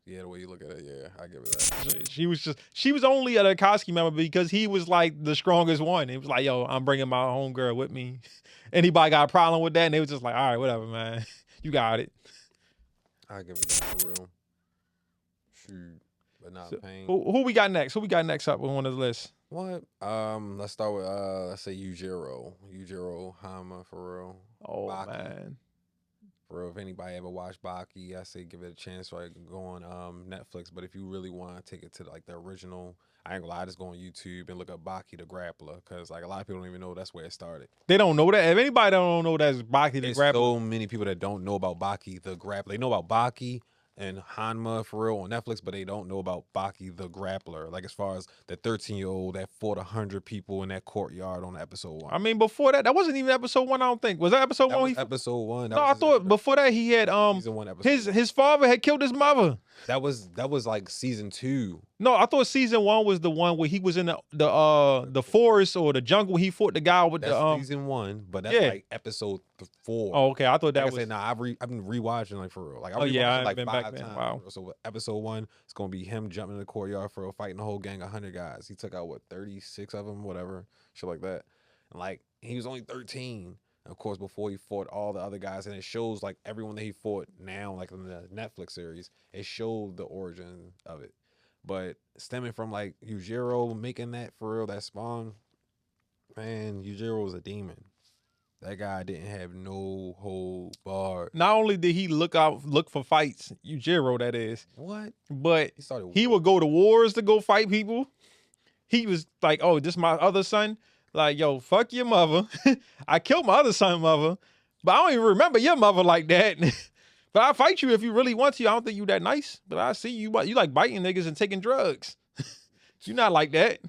Yeah, the way you look at it, yeah, I give it that. She was only an Akatsuki member because he was like the strongest one. It was like, yo, I'm bringing my homegirl with me. Anybody got a problem with that? And they was just like, all right, whatever, man. You got it. I give it that for real. Shoot, but not So, pain. who we got next? Who we got next up on one of the lists? What? Let's start with let's say Yujero Hama for real. Oh Baki. man. For real, if anybody ever watched Baki, I say give it a chance. So I can go on Netflix. But if you really want to take it to like the original, I ain't gonna lie, just go on YouTube and look up Baki the Grappler, because like a lot of people don't even know that's where it started. They don't know that. If anybody don't know that's Baki the There's Grappler. so many people that don't know about Baki the Grappler. They know about Baki and Hanma for real on Netflix, but they don't know about Baki the Grappler. Like as far as the 13-year-old that fought 100 people in that courtyard on episode 1. I mean, before that wasn't even episode 1. I don't think was that episode That 1. was episode 1. No, I thought before that he had season 1 episode. his father had killed his mother. That was like season 2. No, I thought season 1 was the one where he was in the forest or the jungle. He fought the guy with that's season 1. But that's like episode 4. Oh, okay. I thought that like was. I said, nah, I've been rewatching like for real. Like I've like been 5 back then. times. Wow. So episode 1, it's gonna be him jumping in the courtyard for real, fighting the whole gang of 100 guys. He took out what 36 of them, whatever, shit like that. And like he was only 13. And of course, before he fought all the other guys, and it shows like everyone that he fought now, like in the Netflix series, it showed the origin of it. But stemming from like Yujiro making that for real, that spawn, man, Yujiro was a demon. That guy didn't have no hold bar. Not only did he look for fights, Yujiro that is. What? But he would go to wars to go fight people. He was like, oh, this my other son. Like, yo, fuck your mother. I killed my other son's mother, but I don't even remember your mother like that. But I'll fight you if you really want to. I don't think you that nice, but I see you like biting niggas and taking drugs. You not like that.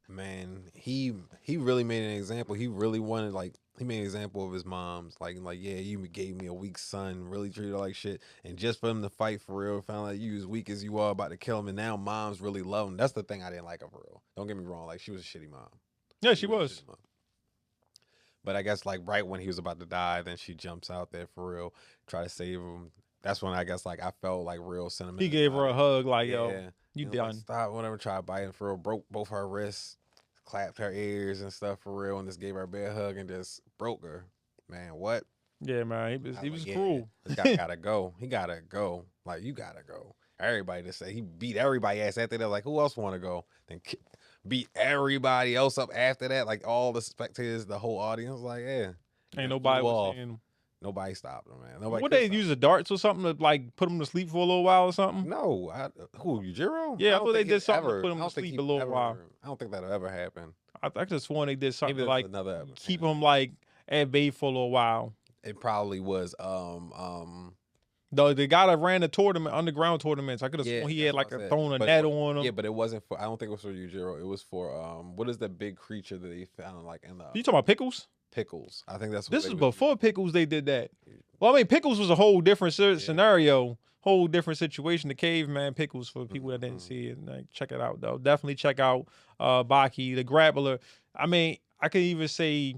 Man, he really made an example. He really wanted he made an example of his mom's. Like, yeah, you gave me a weak son, really treated her like shit. And just for him to fight for real, found out you as weak as you are, about to kill him. And now moms really love him. That's the thing I didn't like of real. Don't get me wrong. Like, she was a shitty mom. Yeah, she was. But I guess like right when he was about to die, then she jumps out there for real, try to save him. That's when I guess like I felt like real sentiment. He gave her a hug, like, yo, you done. Like, stop, whatever, try to bite him for real. Broke both her wrists, clapped her ears and stuff for real, and just gave her a bad hug and just broke her. Man, what? Yeah, man, he was cruel. This guy gotta go. He gotta go. Like, you gotta go. Everybody just say he beat everybody ass after that. Like, who else want to go? Then beat everybody else up after that. Like all the spectators, the whole audience. Like, yeah, ain't nobody was saying. Nobody stopped him, man. Nobody. What they use the darts or something to like put him to sleep for a little while or something? No, who Yujiro? Yeah, I thought they did something to put him to sleep a little while. I don't think that'll ever happen. I just sworn they did something to like another keep him like at bay for a little while. It probably was the guy that ran the tournament, underground tournaments. I could have sworn he had like thrown a net on him. Yeah, but it wasn't for. I don't think it was for Yujiro. It was for what is the big creature that they found like in the? You talking about Pickles? Pickles. I think that's what this is before Pickles. They did that. Well, I mean, Pickles was a whole different scenario, whole different situation. The Caveman Pickles for people that didn't see it. Like, check it out though. Definitely check out Baki the Grappler. I mean, I could even say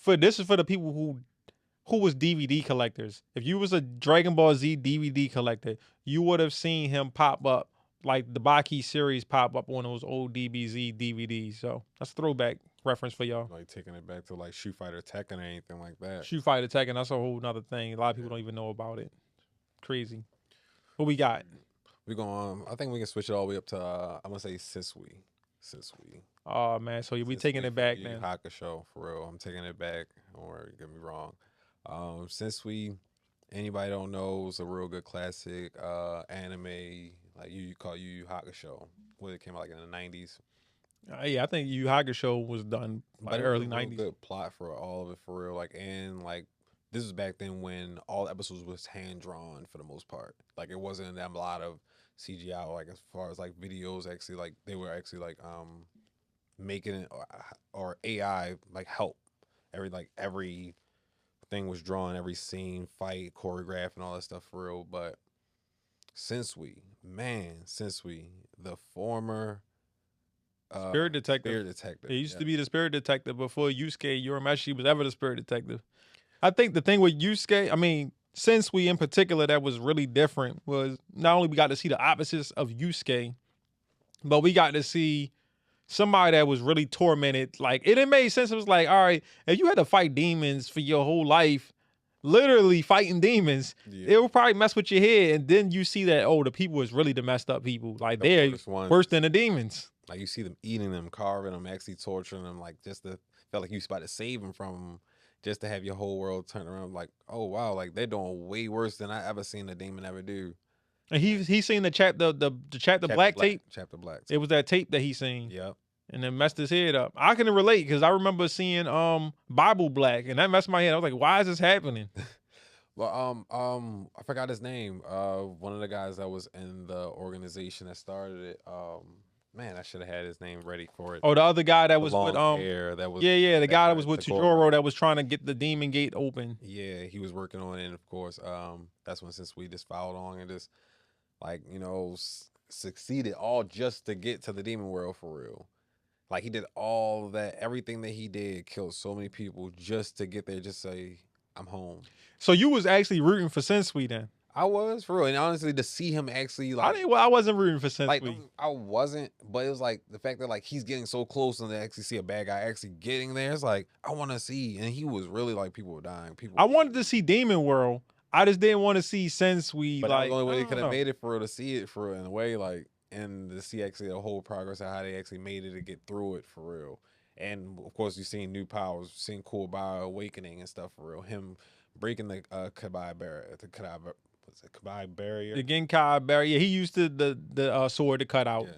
this is for the people who was DVD collectors. If you was a Dragon Ball Z DVD collector, you would have seen him pop up, like the Baki series pop up on those old DBZ DVDs. So that's a throwback reference for y'all. Like taking it back to like Shoot Fighter Tekken or anything like that. Shoot Fighter Tekken, that's a whole nother thing. A lot of people don't even know about it. Crazy. What we got? We going. I think we can switch it all the way up to I'm gonna say Sensui. Oh man, so we taking it back then. Hakusho for real. I'm taking it back. Don't worry, get me wrong. Sensui, anybody don't know, is a real good classic anime. Like you call Yu Yu Hakusho. When it came out like in the 90s. Yeah, I think Yu Yu Hakusho was done by the early 90s. Good plot for all of it for real. Like, and like this was back then when all the episodes was hand drawn for the most part. Like it wasn't that a lot of CGI. Like as far as like videos, actually like they were actually like making it or AI like help every thing was drawn, every scene, fight, choreograph, and all that stuff for real. But Sensui, the former Spirit Detective. He used to be the Spirit Detective before Yusuke Urameshi was ever the Spirit Detective. I think the thing with Yusuke, I mean, Sensui in particular that was really different was not only we got to see the opposites of Yusuke, but we got to see somebody that was really tormented. Like it made sense. It was like, all right, if you had to fight demons for your whole life, literally fighting demons, Yeah. it would probably mess with your head. And then you see that, oh, the people is really the messed up people. Like The they're worst ones. worse than the demons. Like you see them eating them, carving them, actually torturing them, like just to felt like you was about to save them from them, just to have your whole world turn around. Like, oh wow, like they're doing way worse than I ever seen a demon ever do. And he seen the chapter black tape. Chapter black. It was that tape that he seen. Yep. And then messed his head up. I can relate because I remember seeing Bible Black, and that messed my head. I was like, why is this happening? Well, I forgot his name. One of the guys that was in the organization that started it. Man, I should have had his name ready for it. Oh, the other guy that The was long with hair that was the guy that was with took over. Chujoro that was trying to get the demon gate open. Yeah, he was working on it, and of course, that's when since we just followed on and just like succeeded all just to get to the demon world for real. Like he did all that, everything that he did, killed so many people just to get there, just say, I'm home. So you was actually rooting for Sensui then? I was for real, and honestly, to see him actually like, I wasn't rooting for Sensui. like I wasn't, but it was like the fact that like he's getting so close and to actually see a bad guy actually getting there. It's like I want to see, and he was really like people were dying. I wanted to see Demon World. I just didn't want to see Sensui. But like the only way they could have made it for real, to see it for real in a way, like, and to see actually the whole progress of how they actually made it to get through it for real. And of course, you've seen new powers, seen cool bio awakening and stuff for real. Him breaking the Kabai barrier, Kabai barrier, the Genkai barrier. Yeah, he used the sword to cut out. Yeah.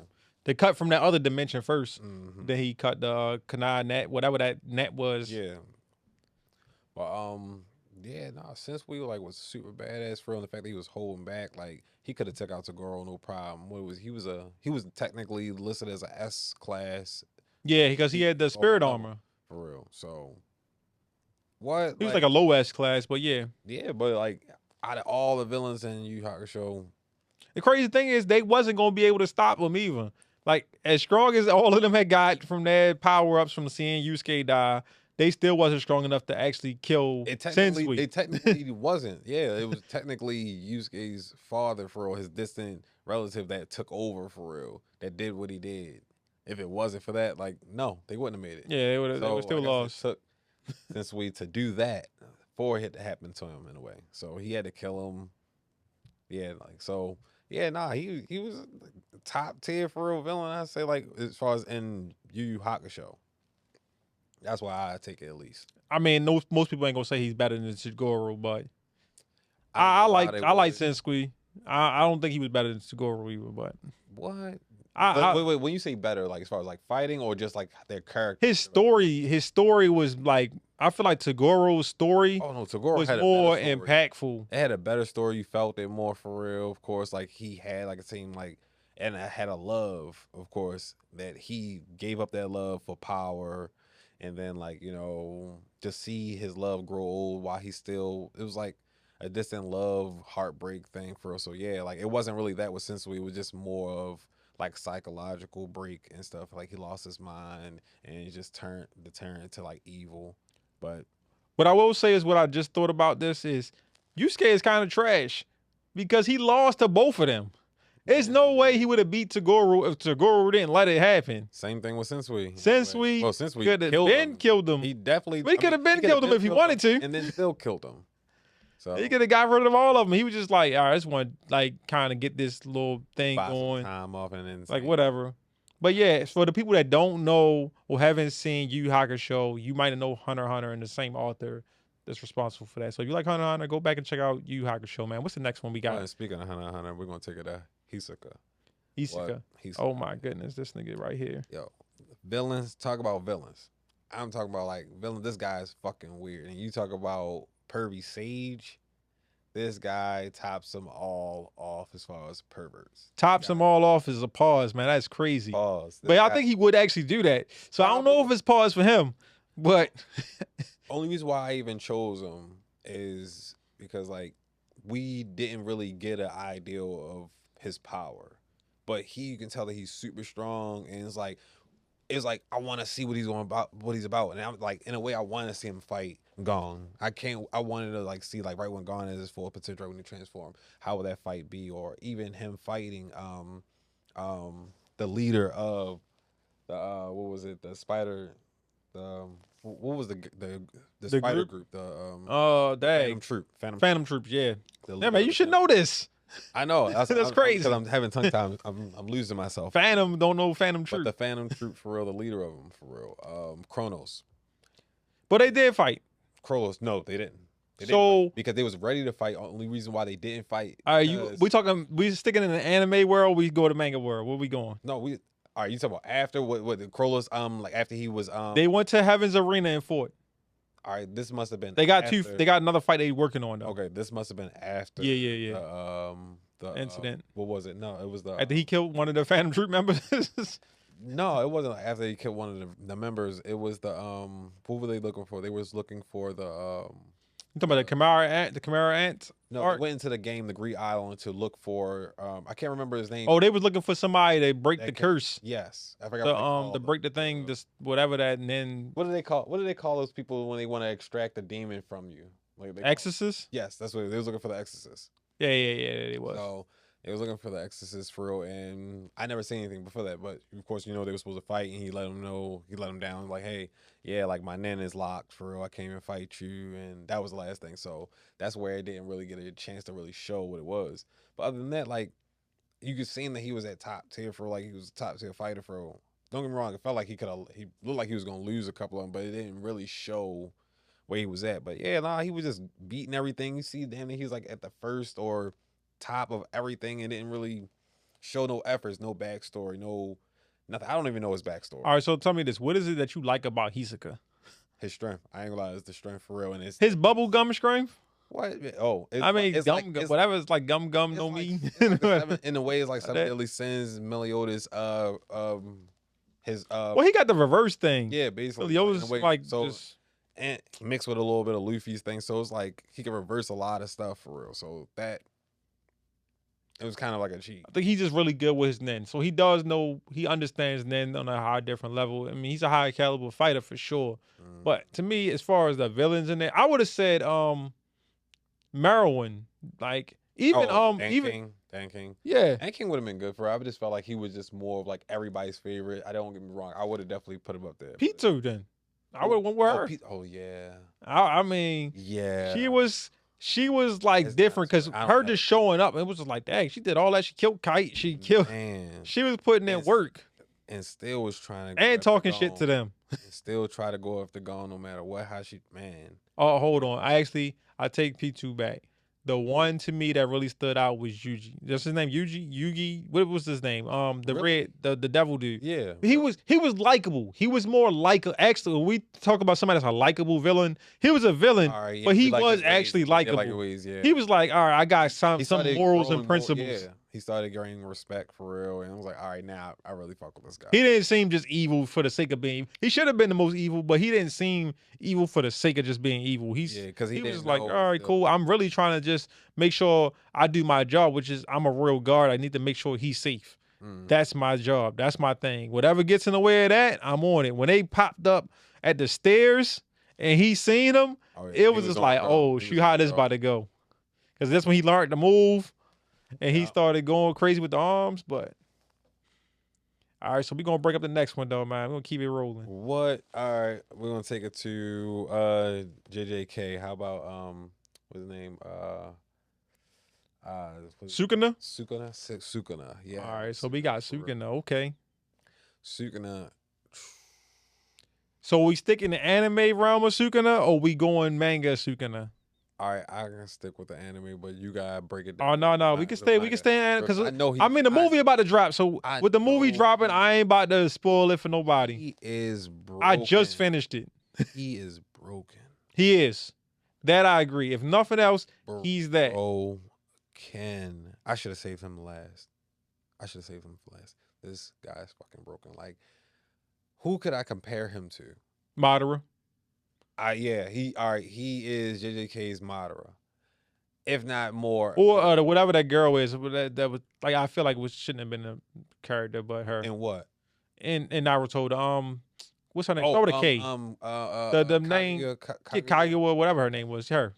They cut from that other dimension first. Mm-hmm. Then he cut the Kanai net, whatever that net was. Yeah. But yeah, nah, since we like was super badass for real, and the fact that he was holding back, like he could have took out Toguro no problem. What was he was technically listed as a S class. Yeah, because he had the spirit armor. For real. So what? He was like a low S class, but yeah. Yeah, but like out of all the villains in Yu Yu Hakusho, the crazy thing is they wasn't gonna be able to stop him even. Like as strong as all of them had got from their power ups from seeing Yusuke die, they still wasn't strong enough to actually kill Sensui. It technically wasn't. Yeah, it was technically Yusuke's father for real, his distant relative that took over for real, that did what he did. If it wasn't for that, like no, they wouldn't have made it. Yeah, they would still lost. It took Sensui to do that for it to happen to him in a way. So he had to kill him. Yeah, like so. Yeah, nah, he was top tier for real villain. I say like as far as in Yu Yu Hakusho. That's why I take it at least. I mean, most people ain't gonna say he's better than Toguro, but I like Sensui. I don't think he was better than Toguro either, but what? Wait, when you say better, like as far as like fighting or just like their character? His story was like, I feel like Togoro's story Toguro was had more a better story. impactful. It had a better story. You felt it more for real. Of course, like he had like it seemed like, and I had a love, of course, that he gave up that love for power. And then, like, just see his love grow old while he's still, it was like a distant love, heartbreak thing for us. So, yeah, like, it wasn't really that with Sensui. It was just more of, like, psychological break and stuff. Like, he lost his mind and he just turned into, like, evil. But what I will say is what I just thought about this is Yusuke is kind of trash because he lost to both of them. There's no way he would have beat Toguro if Toguro didn't let it happen. Same thing with Sensui. Sensui could have killed him. He definitely. But he could have killed him if he wanted to. And then still killed him. So he could have got rid of all of them. He was just like, all right, I just want to like kind of get this little thing going. Time off and then like whatever. But yeah, for the people that don't know or haven't seen Yu Yu Hakusho, you might know Hunter x Hunter and the same author that's responsible for that. So if you like Hunter x Hunter, go back and check out Yu Yu Hakusho, man. What's the next one we got? Speaking of Hunter x Hunter, we're gonna take it to Hisoka. Hisoka. Oh my goodness, this nigga right here. Yo, villains. Talk about villains. I'm talking about like villains. This guy is fucking weird. And you talk about pervy sage. This guy tops them all off as far as perverts. Tops them all off is a pause, man. That's crazy. Pause. But I think he would actually do that. So I don't know if it's pause for him, but only reason why I even chose him is because like we didn't really get an ideal of his power. But you can tell that he's super strong, and it's like it's like I want to see what he's about, and I'm like, in a way, I want to see him fight Gong. I wanted to like see like right when Gong is his full potential, when he transform, how would that fight be, or even him fighting the leader of the what was it, the spider, the what was the spider group, the dang, Phantom Troop, yeah. Yeah, man, you should know this. I know that's crazy because I'm having tongue time. I'm losing myself. Phantom don't know Phantom Troop, but the Phantom Troop for real, the leader of them for real, Kronos. But they did fight. Kronos, no, they didn't. They so didn't fight because they was ready to fight. Only reason why they didn't fight. We sticking in the anime world. We go to manga world. Where we going? No, are you talking about after what the Kronos like after he was They went to Heaven's Arena and fought. All right, this must have been. They got They got another fight they working on though. Okay, this must have been after. Yeah. The incident. What was it? No, it was the. After he killed one of the Phantom Troop members. No, it wasn't after he killed one of the members. It was the What were they looking for? They was looking for the You talking about the Chimera Ant? The Chimera Ant? No, they went into the game, the Greek Island, to look for. I can't remember his name. Oh, they was looking for somebody to break the curse. Yes, I forgot. To break the thing, just whatever that, and then what do they call those people when they want to extract the demon from you? Like exorcist? Yes, that's what they was looking for, the exorcist. Yeah, they was. So they was looking for the exorcist for real, and I never seen anything before that. But of course, they were supposed to fight, and he let them down, like, hey, yeah, like my nen is locked for real. I can't even fight you, and that was the last thing. So that's where it didn't really get a chance to really show what it was. But other than that, like, you could see that he was at top tier for like he was a top tier fighter for real. Don't get me wrong, it felt like he looked like he was gonna lose a couple of them, but it didn't really show where he was at. But yeah, he was just beating everything. You see, damn, he was like at the first or top of everything, and didn't really show no efforts, no backstory, no nothing. I don't even know his backstory. All right, so tell me this: what is it that you like about Hisoka? His strength. I ain't gonna lie, it's the strength for real, and it's his bubble gum strength. What? Oh, it's gum, whatever. It's like gum no me. In a way, it's like seven deadly sins. Meliodas, his Well, he got the reverse thing. Yeah, basically. Meliodas like just and mixed with a little bit of Luffy's thing, so it's like he can reverse a lot of stuff for real. So that it was kind of like a cheat. I think he's just really good with his nen. So he understands nen on a high different level. I mean, he's a high caliber fighter for sure. But to me, as far as the villains in there, I would have said Merowyn. Like even Dan King. Yeah. Dan King would have been good for her. I just felt like he was just more of like everybody's favorite. I don't get me wrong. I would have definitely put him up there. P2 then. I would have went with her. Oh yeah. I mean, yeah. She was like different because her just showing up, it was just like, dang, she did all that. She killed Kite. She killed. Man. She was putting in work. And still was trying to. And talking shit to them. And still try to go after Gone no matter what. How she, man. Oh, hold on. I take P2 back. The one to me that really stood out was Yuji. That's his name, Yugi. What was his name? The devil dude. Yeah. He was likable. He was more like actually. When we talk about somebody that's a likable villain, he was a villain, right, yeah, but he was actually likable. Yeah. He was like, all right, I got some morals and principles. Yeah. He started gaining respect for real, and I was like, all right, now I really fuck with this guy. He didn't seem just evil for the sake of being. He should have been the most evil, but he didn't seem evil for the sake of just being evil. He was like, all right, cool. I'm really trying to just make sure I do my job, which is I'm a real guard. I need to make sure he's safe. That's my job. That's my thing. Whatever gets in the way of that, I'm on it. When they popped up at the stairs and he seen them, it was just like, oh, shoot, how this about to go? Because that's when he learned to move. And he started going crazy with the arms, but all right, so we're gonna break up the next one though, man. We're gonna keep it rolling. What? All right, we're gonna take it to JJK. How about what's his name? Sukuna? Sukuna. Yeah. All right, so we got Sukuna. Okay. Sukuna. So we stick in the anime realm of Sukuna, or we going manga Sukuna? All right, I can stick with the anime, but you gotta break it down. Oh no, we can stay in because I mean the movie about to drop. So with the movie dropping, I ain't about to spoil it for nobody. He is broken. I just finished it. He is broken. He is. That I agree. If nothing else, he's that. Oh, I should have saved him last. This guy's fucking broken. Like, who could I compare him to? Madara. He is JJK's Madara, if not more. Or whatever that girl is. That was like I feel like it shouldn't have been a character, but her. In what? in Naruto. What's her name? Oh, Start with a K. The name Kaguya, whatever her name was, her.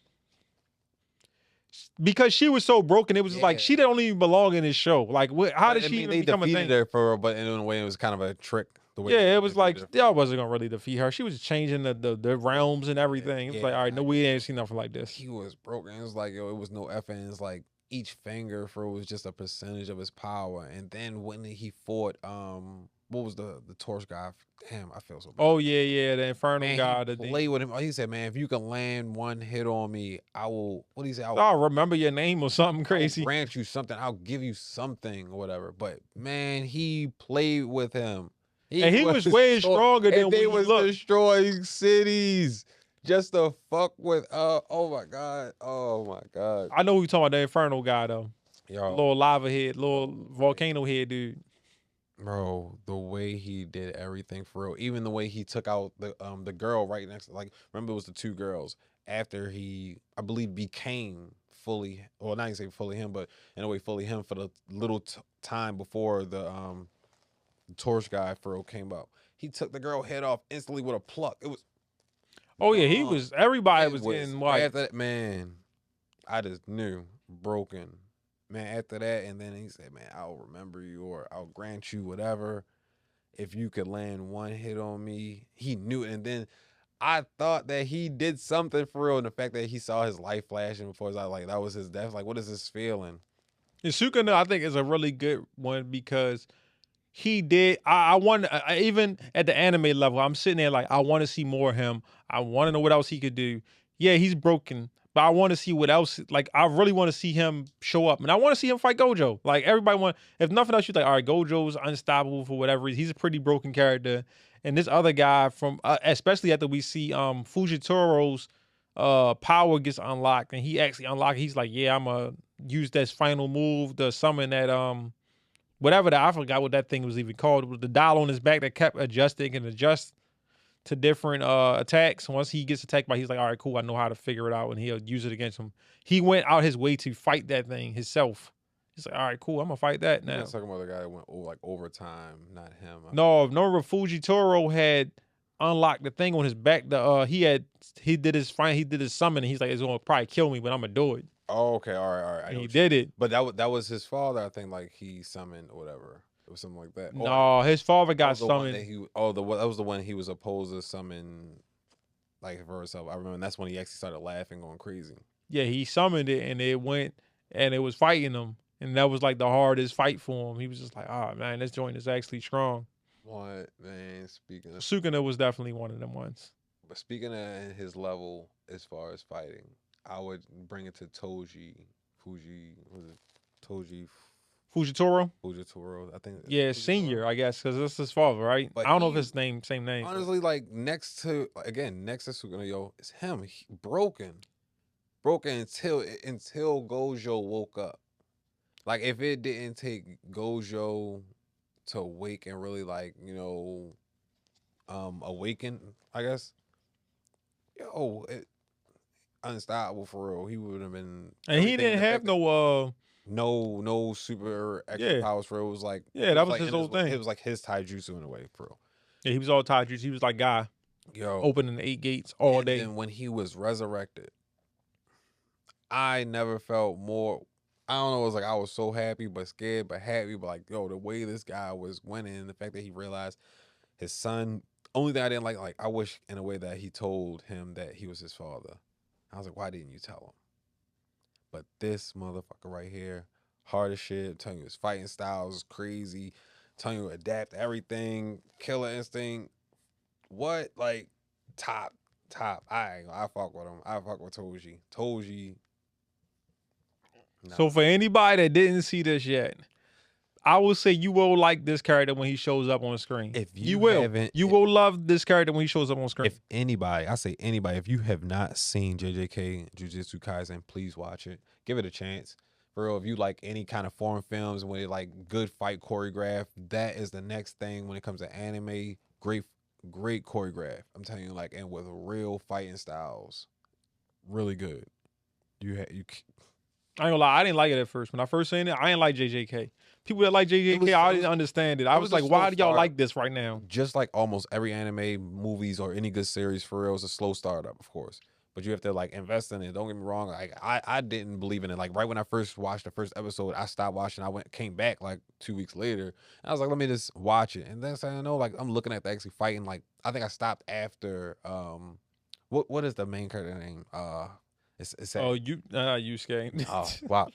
Because she was so broken, it was just like she didn't even belong in this show. Like, how did she even become a thing? They defeated her for her, but in a way, it was kind of a trick. The way Yeah, it was like y'all wasn't gonna really defeat her. She was changing the realms and everything. It was like, all right, no, we ain't seen nothing like this. He was broken. It was like, yo, it was no effing. It's like each finger for was just a percentage of his power. And then when he fought, what was the torch guy? Damn, I feel so bad. Oh yeah, the Infernal God. He played with him. He said, man, if you can land one hit on me, I will. What do you say? I'll remember your name or something crazy. I'll grant you something. I'll give you something or whatever. But man, he played with him. He was way stronger than they was destroying cities just to fuck with. Oh my god. I know who you talking about, the Infernal guy though. Yo, little lava head, little volcano head dude. Bro, the way he did everything for real, even the way he took out the girl right next, like remember it was the two girls after he, I believe, became fully, well, not even say fully him, but in a way fully him for the little time before the torch guy for real came out. He took the girl head off instantly with a pluck. It was. Oh yeah, he was. Everybody was getting white. After that, man, I just knew broken. Man, after that, and then he said, man, I'll remember you or I'll grant you whatever. If you could land one hit on me. He knew it. And then I thought that he did something for real. And the fact that he saw his life flashing before his eyes, like that was his death. Like, what is this feeling? And Sukuna, I think, is a really good one because he did. I want even at the anime level, I'm sitting there like I want to see more of him. I want to know what else he could do. Yeah, he's broken. But I want to see what else. Like, I really want to see him show up. And I want to see him fight Gojo. Like, everybody want, if nothing else, you're like, all right, Gojo's unstoppable for whatever reason. He's a pretty broken character. And this other guy from, especially after we see Fujitaro's power gets unlocked. And he actually unlocked, he's like, yeah, I'm going to use this final move to summon that, whatever that, I forgot what that thing was even called. It was the dial on his back that kept adjusting and adjust to different attacks. Once he gets attacked by, he's like, all right, cool, I know how to figure it out, and he'll use it against him. He went out his way to fight that thing himself. He's like, all right, cool, I'm gonna fight that now. You're talking about the guy that went like overtime, not him. No, Fujitaro had unlocked the thing on his back. He did his summon, and he's like, it's gonna probably kill me, but I'm gonna do it. Oh, okay, all right. And he did it. But that was his father, I think. Like he summoned or whatever. It was something like that. No, his father got summoned. That was the one he was opposed to summon, like for himself. I remember, and that's when he actually started laughing, going crazy. Yeah, he summoned it, and it went, and it was fighting him, and that was like the hardest fight for him. He was just like, oh man, this joint is actually strong. What, man? Speaking of Sukuna was definitely one of them ones. But speaking of his level as far as fighting, I would bring it to Fujitaro? Fujitaro, I think. Yeah, senior, I guess, because that's his father, right? But I don't know if his same name. Honestly, like next to Sukuna, yo, it's him. Broken until Gojo woke up. Like if it didn't take Gojo to wake and really like awaken, I guess. Yo, unstoppable for real. He would have been. And he didn't have no super extra powers for real. It was like that was his whole thing. It was like his taijutsu in a way, for real. Yeah, he was all taijutsu. He was like guy, opening the 8 gates all day. And when he was resurrected, I never felt more. I don't know. It was like I was so happy, but scared, but happy. But like, yo, the way this guy was winning, the fact that he realized his son. Only thing I didn't like I wish in a way that he told him that he was his father. I was like, why didn't you tell him? But this motherfucker right here, hard as shit. Telling you his fighting style is crazy. Telling you to adapt everything. Killer instinct. What? Like, top. I fuck with him. I fuck with Toji. Nah. So for anybody that didn't see this yet, I will say you will like this character when he shows up on the screen. If you will love this character when he shows up on screen. If anybody, if you have not seen JJK Jujutsu Kaisen, please watch it. Give it a chance. For real, if you like any kind of foreign films when it like good fight choreograph, that is the next thing when it comes to anime. Great choreograph. I'm telling you, like, and with real fighting styles, really good. I ain't gonna lie, I didn't like it at first. When I first seen it, I didn't like JJK. People that like JJK, I didn't understand it. I was a like, slow why do y'all start. like this right now? Just like almost every anime, movies, or any good series for real, is a slow startup, of course. But you have to like invest in it. Don't get me wrong. Like I didn't believe in it. Like right when I first watched the first episode, I stopped watching. Came back like 2 weeks later. And I was like, let me just watch it. And then I know, like I'm looking at the actually fighting. Like I think I stopped after what is the main character name? It's Oh, Yusuke. oh wow.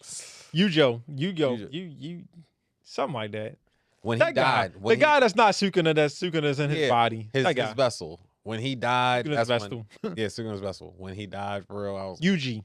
Yujo, you, something like that. When That he died, guy, the guy that's not Sukuna, that's in his body. his That guy. vessel. When he died, Sukuna's that's vessel. when Sukuna's vessel. When he died for real, I was Yuji,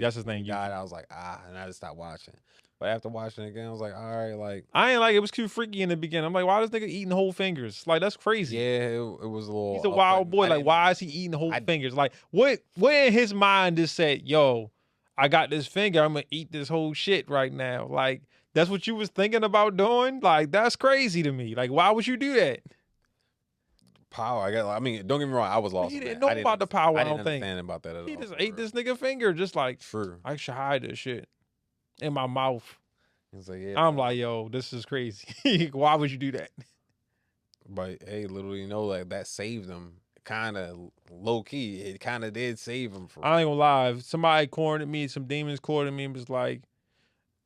that's his name. he died. I was like, and I just stopped watching. But after watching it again, I was like, all right, like I ain't like it. Was too freaky in the beginning. I'm like, why this nigga eating whole fingers? Like that's crazy. yeah, it was a little. He's a wild boy. Like, why is he eating whole fingers? Like, what in his mind just said, yo, I got this finger, I'm gonna eat this whole shit right now. Like, that's what you was thinking about doing? Like, that's crazy to me. Like, why would you do that? Power. I mean, don't get me wrong. I was lost. He didn't know about the power. I don't think. About that at all. He just ate this nigga finger, just like, true. I should hide this shit in my mouth. He's like, yeah. I'm like, yo, this is crazy. Why would you do that? But hey, literally, like that saved him. Kind of low key. It kind of did save him. I ain't gonna lie. If somebody cornered me, some demons cornered me, and was like,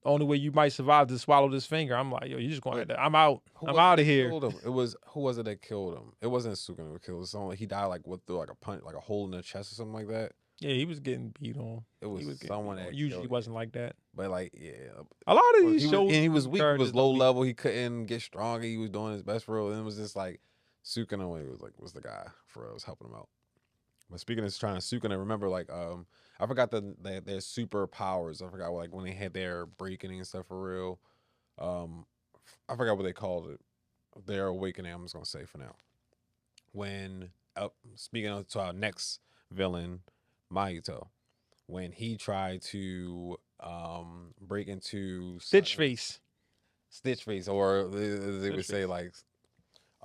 only way you might survive is to swallow this finger. I'm like, yo, you just going to I'm out. I'm out of here. It was who was it that killed him? It wasn't Sukuna who killed him. Someone he died like through like a punch, like a hole in the chest or something like that. Yeah, he was getting beat on. It was someone that usually wasn't like that. But like, yeah, a lot of these shows, he was weak. He was low level. He couldn't get stronger. He was doing his best for real. And it was just like Sukuna was the guy for real. Was helping him out. But speaking of trying to Sukuna, remember like I forgot their superpowers. I forgot like when they had their awakening and stuff for real. I forgot what they called it. Their awakening. I'm just gonna say for now. When speaking to our next villain, Mayuto, when he tried to break into Stitch Face, or they would say like.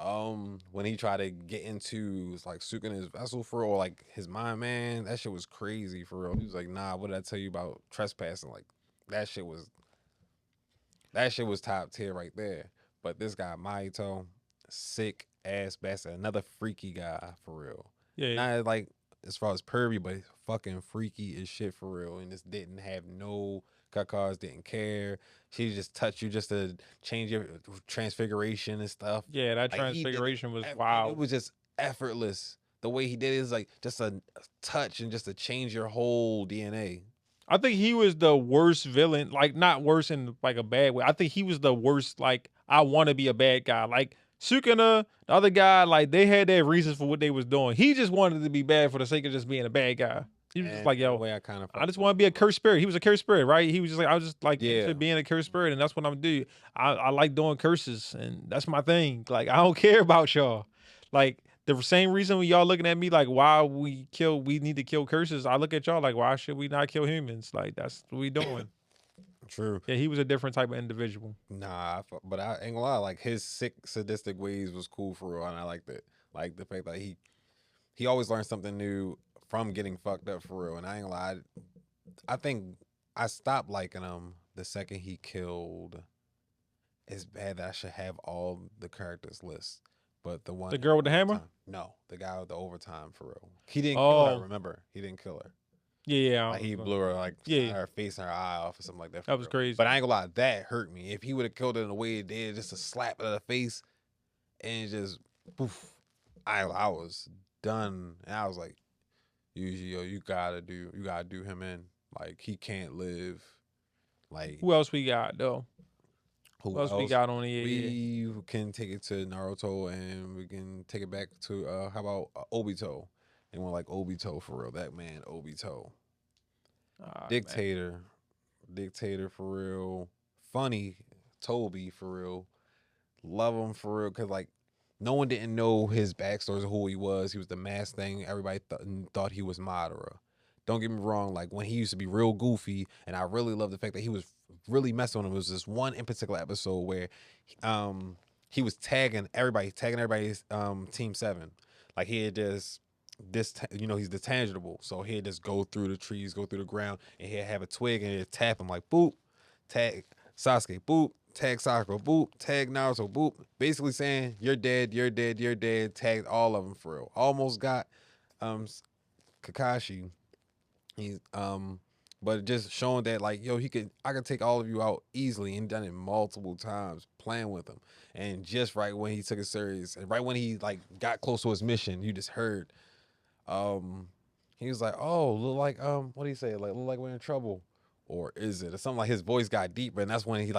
When he tried to get into like Sukuna's vessel for real, or like his mind, man, that shit was crazy for real. He was like, nah, what did I tell you about trespassing? Like that shit was top tier right there. But this guy, Mahito, sick ass bastard, another freaky guy for real. Yeah. Not like as far as pervy, but fucking freaky as shit for real. And just didn't have no Kakars, didn't care. She just touched you just to change your transfiguration and stuff. Yeah, that like transfiguration was wild. It was just effortless. The way he did it is like just a touch and just to change your whole DNA. I think he was the worst villain, like not worse in like a bad way. I think he was the worst, like I want to be a bad guy. Like Sukuna, the other guy, like they had their reasons for what they was doing. He just wanted to be bad for the sake of just being a bad guy. He was just like, yo, I just want to be a cursed spirit. He was a cursed spirit, right? He was just like, I was just like being a cursed spirit, and that's what I'm gonna do. I like doing curses, and that's my thing. Like, I don't care about y'all. Like, the same reason when y'all looking at me like, why we need to kill curses, I look at y'all like, why should we not kill humans? Like, that's what we doing. True. Yeah, he was a different type of individual. Nah, but I ain't gonna lie, like, his sick, sadistic ways was cool for real, and I liked it. Like, the fact that he always learned something new from getting fucked up for real. And I ain't gonna lie, I think I stopped liking him the second he killed. It's bad that I should have all the characters list, but the girl with the hammer? No, the guy with the overtime for real. He didn't kill her. Remember, he didn't kill her. Yeah, like he blew her her face and her eye off or something like that. That was crazy. But I ain't gonna lie, that hurt me. If he would have killed her in the way it did, just a slap in the face and just poof, I was done. And I was like, you gotta do him in. Like, he can't live. Like, who else we got though? Who else we got on the We can take it to Naruto, and we can take it back to how about Obito? Anyone like Obito for real? That man, Obito. Dictator for real. Funny Toby for real. Love him for real, because like no one didn't know his backstory of who he was. He was the masked thing. Everybody thought he was Madara. Don't get me wrong, like when he used to be real goofy, and I really love the fact that he was really messing with him. It was this one in particular episode where he was tagging everybody's Team 7. Like he had just this, he's the tangible. So he'll just go through the trees, go through the ground, and he'll have a twig and he'll tap him like boop, tag Sasuke, boop, tag Sakura, boop, tag Naruto, boop. Basically saying you're dead, you're dead, you're dead. Tagged all of them for real. Almost got Kakashi. He's but just showing that like I could take all of you out easily, and done it multiple times playing with him. And just right when he took it serious, and right when he like got close to his mission, you just heard he was like, oh, look like what do you say, like look like we're in trouble, or is it, or something, like his voice got deeper, and that's when he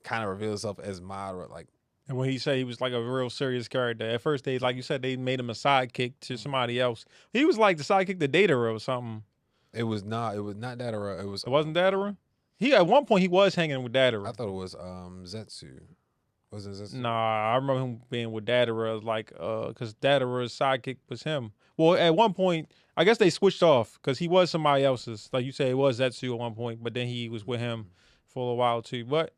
kind of revealed himself as Madara, like. And when he said he was like a real serious character, at first they, like you said, they made him a sidekick to somebody else. He was like the sidekick to Datara or something. It was not Datara. It wasn't Datara? He at one point he was hanging with Datara. I thought it was Zetsu. Was it Zetsu? Nah, I remember him being with Datara, like because Datara's sidekick was him. Well, at one point, I guess they switched off because he was somebody else's. Like you say, it was Zetsu at one point, but then he was with him for a while too. But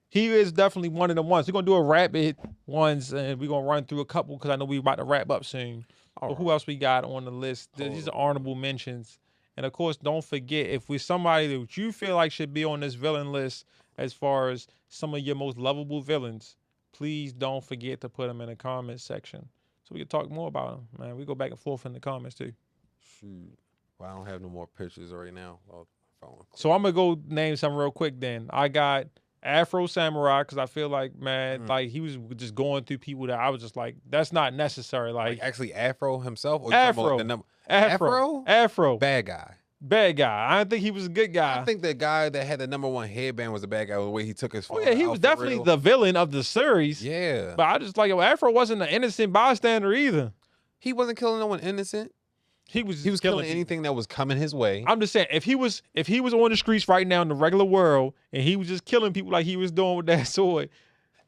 he is definitely one of them ones. We're gonna do a rapid ones, and we're gonna run through a couple because I know we're about to wrap up soon. But who else we got on the list? These are honorable mentions. And of course, don't forget, if we're somebody that you feel like should be on this villain list as far as some of your most lovable villains, please don't forget to put them in the comments section so we can talk more about them, man. We go back and forth in the comments too. Shoot. Well, I don't have no more pictures right now. So I'm going to go name some real quick then. I got Afro Samurai because I feel like, man, like he was just going through people that I was just like, that's not necessary. Like actually Afro himself? Or Afro. Afro. Bad guy. Bad guy. I don't think he was a good guy. I think the guy that had the #1 headband was a bad guy. The way he took his phone. Oh yeah, he was definitely the villain of the series. Yeah. But I just like, Afro wasn't an innocent bystander either. He wasn't killing no one innocent. He was killing anything that was coming his way. I'm just saying, if he was on the streets right now in the regular world and he was just killing people like he was doing with that sword,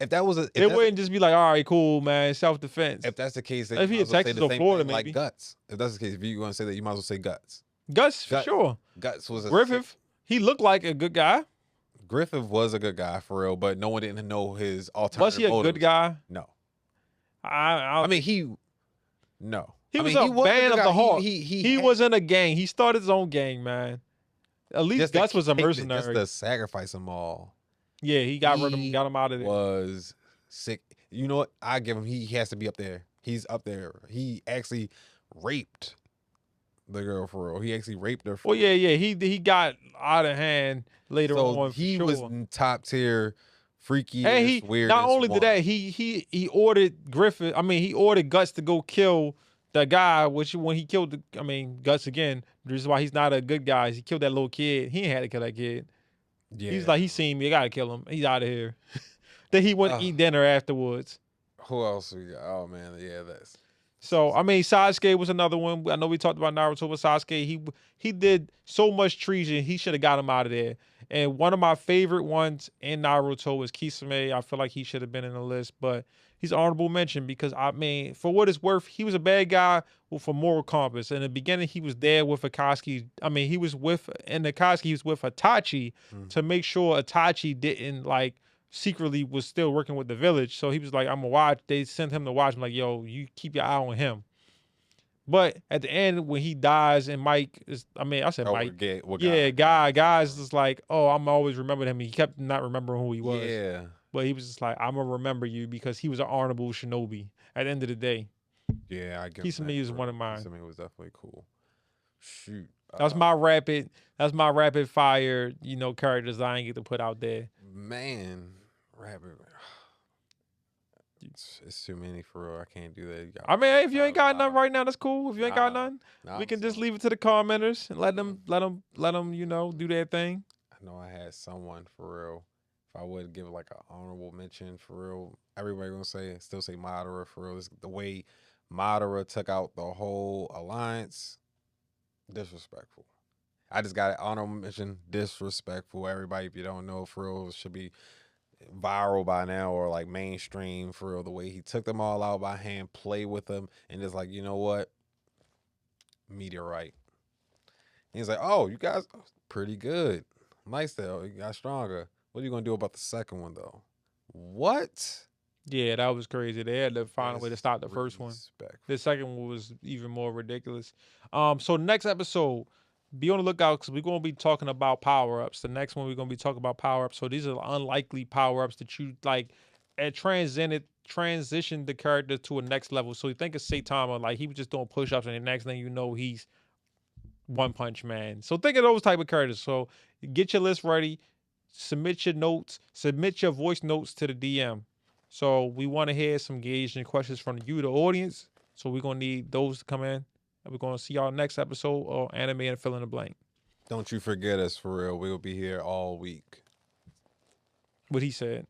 it wouldn't just be like, all right, cool, man, self-defense. If that's the case, if he attacks or Florida, maybe like Guts. If that's the case, if you want to say that, you might as well say Guts. Guts, for sure. Guts was Griffith. He looked like a good guy. Griffith was a good guy for real, but no one didn't know his alternative. Was he a good guy? No. I mean, no. He was a band of the Hawk. He was in a gang. He started his own gang, man. At least Guts was a mercenary. Just to sacrifice them all. Yeah, he got rid of him, got him out of there. Was sick. You know what? I give him. He has to be up there. He's up there. He actually raped the girl for real. He actually raped her. Oh yeah. He got out of hand later on. He was top tier. Freaky, and weird. Not only did that, he ordered Griffith. I mean, he ordered Guts to go kill the guy. Which when he killed, Guts again. The reason why he's not a good guy is he killed that little kid. He ain't had to kill that kid. Yeah. He's like, he seen me. I gotta kill him. He's out of here. Then he went to eat dinner afterwards. Who else we got? Oh man, yeah, that's. So Sasuke was another one. I know we talked about Naruto, but Sasuke, he did so much treason. He should have got him out of there. And one of my favorite ones in Naruto was Kisame. I feel like he should have been in the list, but he's honorable mention because for what it's worth, he was a bad guy with a moral compass. In the beginning, he was there with Akatsuki. He was with Itachi to make sure Itachi didn't secretly was still working with the village. So he was like, I'm gonna watch. They sent him to watch. I'm like, yo, you keep your eye on him. But at the end, when he dies and Mike is, Mike. Guys is like, oh, I'm always remembering him. He kept not remembering who he was. Yeah. But he was just like, I'm gonna remember you because he was an honorable shinobi at the end of the day. Yeah, I guess. Kisame is one of mine. Kisame was definitely cool. Shoot. That's my rapid fire, characters I ain't get to put out there. Man, rapid. It's too many for real. I can't do that. If you ain't got none right now, that's cool. If you ain't got none, we can just leave it to the commenters and let them, do their thing. I know I had someone for real. If I would give like an honorable mention for real, everybody gonna still say Madara for real. It's the way Madara took out the whole alliance, disrespectful. I just got an honorable mention, disrespectful. Everybody, if you don't know, for real, should be viral by now or like mainstream for real. The way he took them all out by hand, play with them, and just like, you know what? Meteorite. And he's like, oh, you guys pretty good. Nice though. You got stronger. What are you gonna do about the second one though? What? Yeah, that was crazy. They had to find a way to stop the first one. Respectful. The second one was even more ridiculous. So next episode, be on the lookout because we're gonna be talking about power ups. The next one we're gonna be talking about power ups. So these are unlikely power ups that you like and transition the character to a next level. So you think of Saitama, like he was just doing push ups, and the next thing you know, he's One Punch Man. So think of those type of characters. So get your list ready, submit your notes, submit your voice notes to the DM. So we want to hear some engaging questions from you, the audience. So we're gonna need those to come in. And we're gonna see y'all next episode of Anime and Fill in the Blank. Don't you forget us for real. We'll be here all week. What he said.